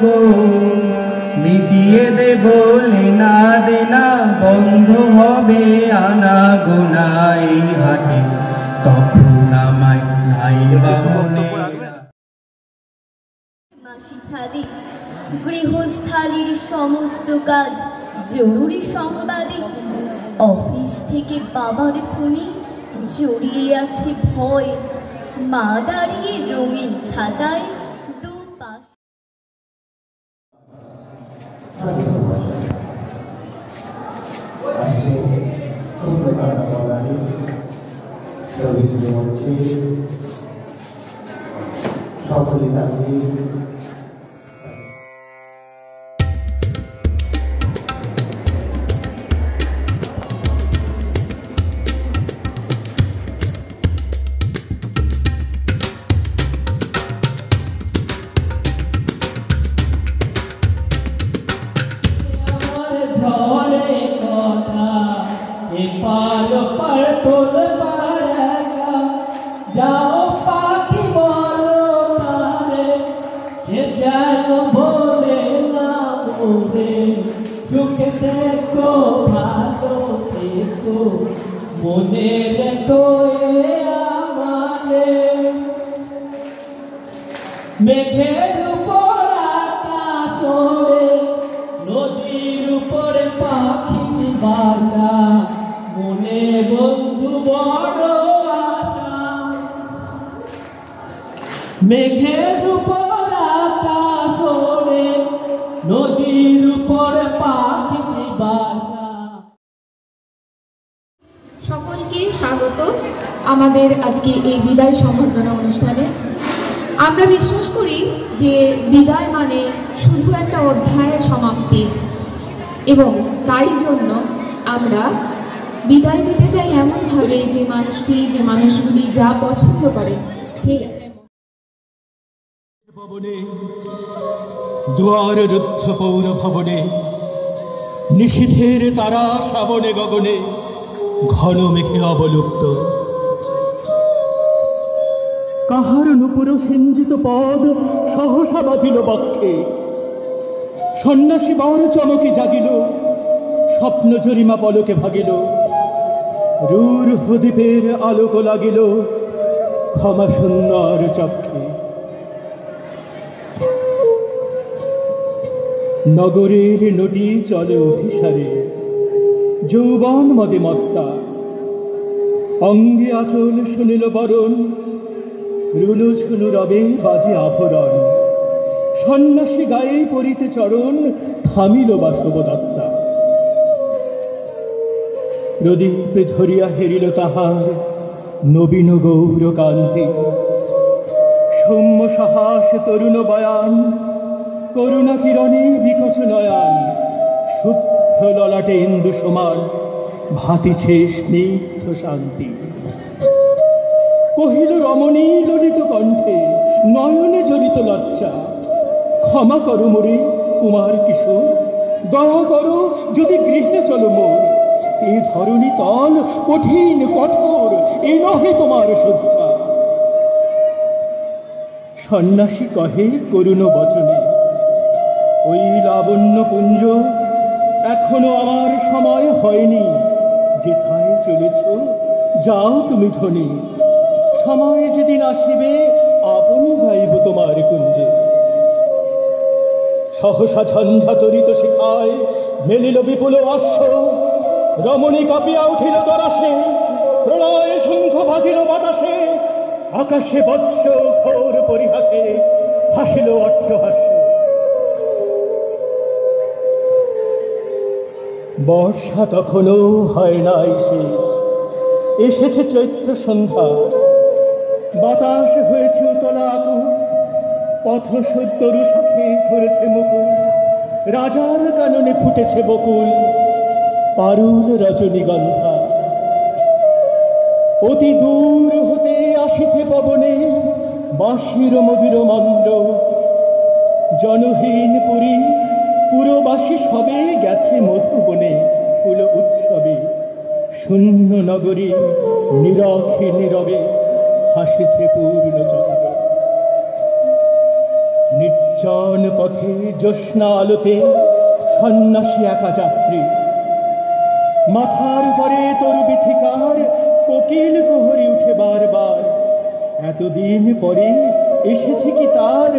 গো, মিটিয়ে দেব লেনা দেনা, বন্ধ হবে আনা গোনা এই হাটে, তখন আমায় নাইবা মনে। মাসি ছাদি গৃহস্থালির সমস্ত কাজ জরুরি সংবাদে, অফিস থেকে বাবার ফোনে জড়িয়ে আছে ভয়, মা দাঁড়িয়ে রঙিন ছাতায় দুপাশ। মনে রেখো আমাদের মেঘের উপর আকাশ ওড়ে, নদীর উপরে পাখির বাসা, মনে বন্ধু বড় আশা। মেঘের উপর আকাশ ওড়ে, নদীর উপরে পাখির বাসা। সকলকে স্বাগত আমাদের আজকে এই বিদায় সম্বর্ধনা অনুষ্ঠানে। আমরা বিশ্বাস করি যে বিদায় মানে শুধু একটা অধ্যায়ের সমাপ্তি, এবং তাই জন্য আমরা বিদায় দিতে চাই এমনভাবে যে মানুষগুলি যা পছন্দ করে ঠিক আছে। ভবনে দুয়ার রুদ্ধ পৌর ভবনে, নিষিদ্ধের তারা শ্রাবণে গগনে, ঘন মেঘে অবলুপ্ত। কাহার নুপুর সিঞ্জিত পদ সহসা বাজিল বক্ষে, সন্ন্যাসী বর চমকে জাগিল, স্বপ্ন জরিমা পলকে ভাগিল, রূর হদীপের আলোক লাগিল ক্ষমা সুন্দর চক্ষে। নগরের নদী চলে অভিসারে, যৌবন মদে মত্তা, অঙ্গে আচল শুনিল বরণ, রুনু ঝুনু রবে বাজে আভরণ, সন্ন্যাসী গায়ে পরিতে চরণ, থামিল বাসবদত্তা। প্রদীপ ধরিয়া হেরিল তাহার নবীন গৌর কান্তি, সৌম্য সাহস তরুণ বয়ান, করুণা কিরণে বিকচ নয়ান, শুভ্র ললাটে ইন্দু সমান, ভাতিছে স্নিগ্ধ শান্তি। কহিল রমণী ললিত কণ্ঠে, নয়নে জড়িত লজ্জা, ক্ষমা করো মোরে কুমার কিশোর, দয়া করো যদি গৃহে চলো মোর, এই ধরণী তল কঠিন কঠোর, এ নহে তোমার সজ্জা। সন্ন্যাসী কহে করুণ বচনে, ওই লাবণ্য পুঞ্জ এখনো আমার সময় হয়নি, যেথায় চলেছ যাও তুমি ধনী, সময় যেদিন আসিবে আপনি যাইব তোমার কুঞ্জে। সহসা ঝঞ্ঝা তরিত শিখায় মেলিল বিপুল অশ্ব, রমণী কাঁপিয়া উঠিল দরাসে, প্রলয় শঙ্খ বাজিল বাতাসে, আকাশে বৎস ঘোর পরিহাসে হাসিল অট্টহাস্য। বর্ষা তখনও হয় নাই শেষ, এসেছে চৈত্র সন্ধ্যা, বাতাস হয়েছে উতলা আকুল, পথ সত্তরু সাথে ধরেছে মুকুল, রাজার কাননে ফুটেছে বকুল, পারুল রজনীগন্ধা। অতি দূর হতে আসিছে পবনে বাঁশির মধুর মন্দ, জনহীন পুরী পুরবাসী সবে গেছে মধুবনে ফুল উৎসবে, শূন্য নগরী নীরবে নীরবে হাসিছে পূর্ণচন্দ্র। নির্জন নির্জন পথে জ্যোৎস্না আলোতে সন্ন্যাসী একা যাত্রী, মাথার উপরে তরু বিথিকার কোকিল প্রহরী উঠে বারবার। এতদিন পরে এসেছে কি তার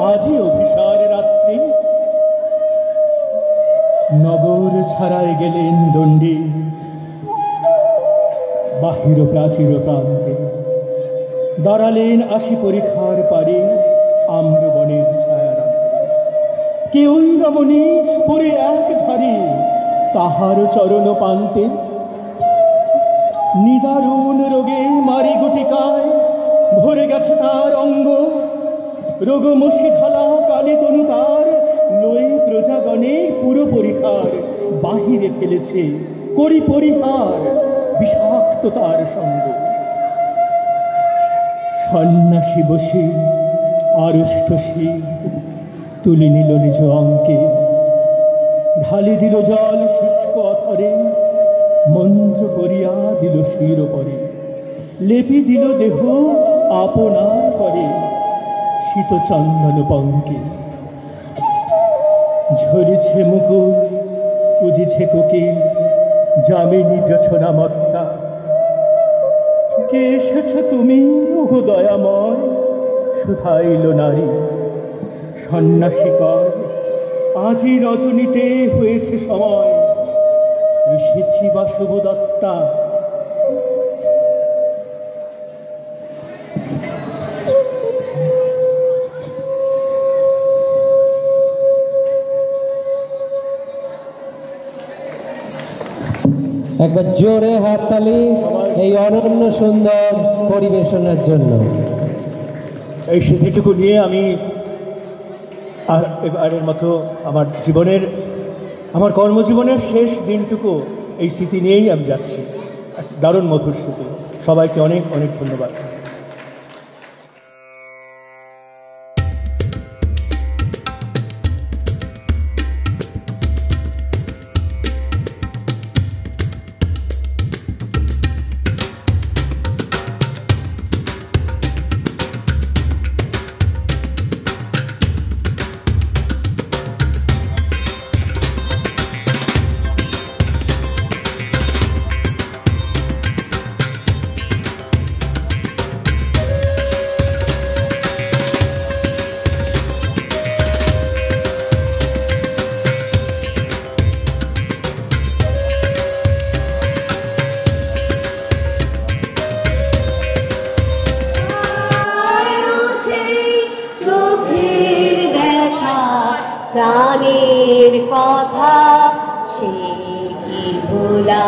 আজই অভিসার রাত্রি? নগর ছাড়ায় গেলেন দণ্ডী, বাহির প্রাচীর প্রান্তে দাঁড়ালেন আসি পরীক্ষার পারে আম্রবনের ছায়া রাখতে। কেউই রমণী পরে এক ধারে তাহার চরণ পান্তে, নিদারুণ রোগে মারি গুটিকায় ভরে গেছে তার অঙ্গ। রোগমসি ঢালা কালে তনু তার লয়ে প্রজাগণে পুরো পরীক্ষার বাহিরে ফেলেছে করি পরিহার বিষাক্ত তার সঙ্গ। সন্ন্যাসী বসে আড়ষ্টসী তুলে নিল নিজ অঙ্কে, ঢালি দিল জল শুষ্ক অথরে, মন্ত্র করিয়া দিল শির পরে, লেপি দিল দেহ আপনার করে শীত চন্দন পঙ্কে। ঝরেছে মুকুল উজিছে কোকিল যামিনী জোছনা মত্তা, কে এসেছ তুমি ওগো দয়াময় শুধাইল নারী। সন্ন্যাসী কর আজই রজনীতে হয়েছে সময়, এসেছি বাসব দত্তা। একবার জোরে হাততালি এই অনন্য সুন্দর পরিবেশনার জন্য। এই স্মৃতিটুকু নিয়ে আমি এবারের মতো আমার কর্মজীবনের শেষ দিনটুকু এই স্মৃতি নিয়েই আমি যাচ্ছি। দারুণ মধুর স্মৃতি। সবাইকে অনেক অনেক ধন্যবাদ। প্রাণের কথা সে কি ভোলা